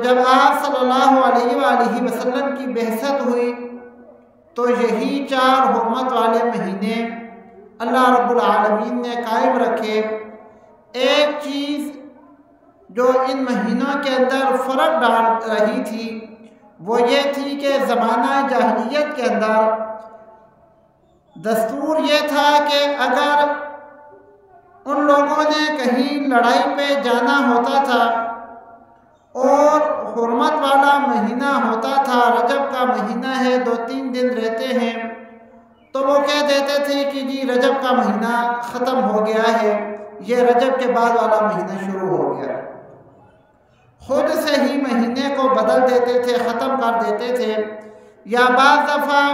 जब आप सल्लल्लाहु अलैहि वसल्लम की बेहसत हुई तो यही 4 हुर्मत वाले महीने अल्लाह रब्बुल आलमीन ने कायम रखे। एक चीज़ जो इन महीनों के अंदर फ़र्क डाल रही थी वो ये थी कि ज़माना जाहिलियत के अंदर दस्तूर ये था कि अगर उन लोगों ने कहीं लड़ाई पे जाना होता था और हुर्मत वाला महीना होता था, रजब का महीना है, 2-3 दिन रहते हैं, तो वो कह देते थे कि जी रजब का महीना ख़त्म हो गया है, ये रजब के बाद वाला महीना शुरू हो गया। खुद से ही महीने को बदल देते थे, ख़त्म कर देते थे। या बाज़ दफ़ा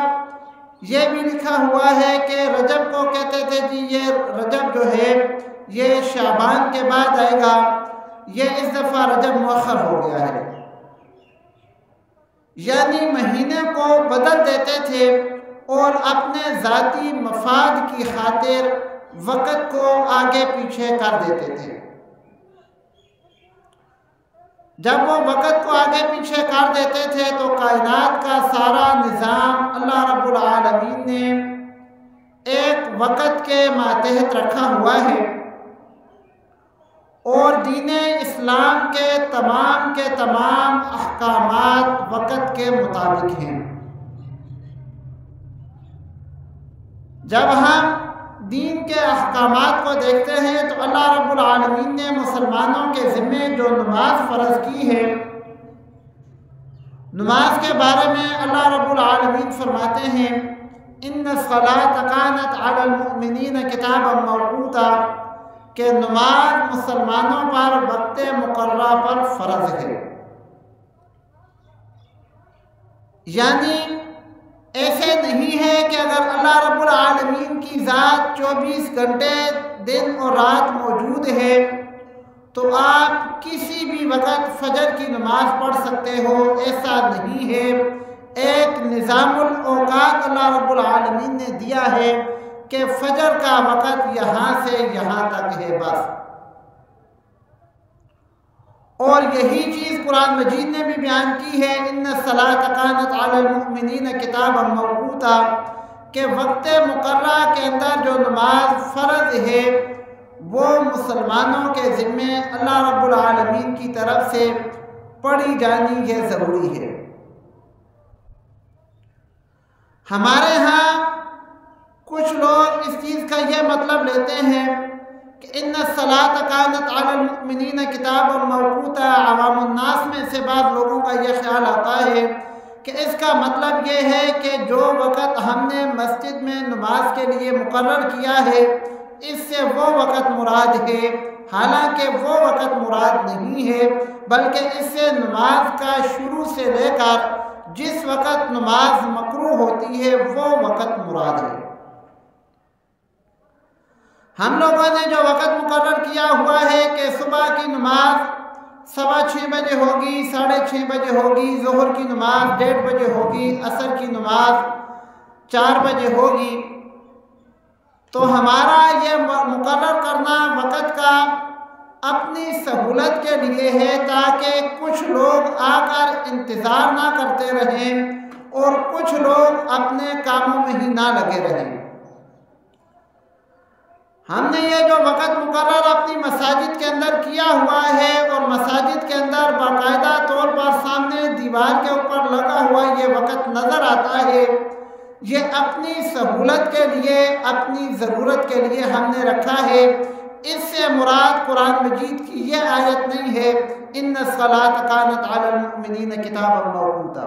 ये भी लिखा हुआ है कि रजब को कहते थे जी ये रजब जो है ये शाबान के बाद आएगा, ये इस दफ़ा रजब मुअख्खर हो गया है। यानी महीने को बदल देते थे और अपने ज़ाती मफाद की खातिर वक़्त को आगे पीछे कर देते थे। जब वो वक़्त को आगे पीछे कर देते थे तो कायनात का सारा निज़ाम अल्लाह रब्बुल आलमीन ने एक वक़्त के मातहत रखा हुआ है और दीन इस्लाम के तमाम अहकामात वक़्त के मुताबिक हैं। जब हम दीन के अहकामात को देखते हैं तो अल्लाह रब्बुल आलमीन ने मुसलमानों के ज़िम्मे जो नमाज फ़र्ज़ की है, नमाज के बारे में अल्लाह रब्बुल आलमीन फरमाते हैं इन्न सलात कानत अलल मुमिनीन किताबन मौक़ूता, के नमाज मुसलमानों पर वक्त मुकर्रर पर फ़र्ज़ है। यानी ऐसे नहीं है कि अगर अल्लाह रब्बुल आलमीन की ज़ात 24 घंटे दिन और रात मौजूद है तो आप किसी भी वक़्त फ़जर की नमाज़ पढ़ सकते हो, ऐसा नहीं है। एक निज़ामुल औक़ात अल्लाह रब्बुल आलमीन ने दिया है कि फ़जर का वक़्त यहाँ से यहाँ तक है बस। और यही चीज़ कुरान मजीद ने भी बयान की है इन्न सलात कानत अलल मुमिनीन किताबन मौक़ूता, के वक्त मुकर्रर के अंदर जो नमाज फ़र्ज़ है वो मुसलमानों के ज़िम्मे अल्लाह रब्बुल आलमीन की तरफ से पढ़ी जानी ये ज़रूरी है। हमारे यहाँ कुछ लोग इस चीज़ का ये मतलब लेते हैं कि इन्ना सलात कानत अलल मुमिनीन किताबन मौक़ूता, अवामुन्नास में से बाद लोगों का यह ख्याल आता है कि इसका मतलब ये है कि जो वक़्त हमने मस्जिद में नमाज के लिए मुकर्रर किया है इससे वो वक़्त मुराद है। हालांकि वो वक़्त मुराद नहीं है, बल्कि इससे नमाज का शुरू से लेकर जिस वक़्त नमाज मकरूह होती है वो वक़्त मुराद है। हम लोगों ने जो वक़्त मुकर्रर किया हुआ है कि सुबह की नमाज 6:15 बजे होगी, 6:30 बजे होगी, ज़ोहर की नमाज 1:30 बजे होगी, असर की नमाज 4 बजे होगी, तो हमारा ये मुकर्रर करना वक़्त का अपनी सहूलत के लिए है ताकि कुछ लोग आकर इंतज़ार ना करते रहें और कुछ लोग अपने कामों में ही ना लगे रहें। हमने ये जो वक़्त मुकर्रर अपनी मसाजिद के अंदर किया हुआ है और मसाजिद के अंदर बाकायदा तौर पर सामने दीवार के ऊपर लगा हुआ ये वक़्त नज़र आता है, ये अपनी सहूलत के लिए, अपनी ज़रूरत के लिए हमने रखा है। इससे मुराद कुरान मजीद की ये आयत नहीं है इन्न सलात कानत अलल मुमिनीन किताबन मौक़ूता।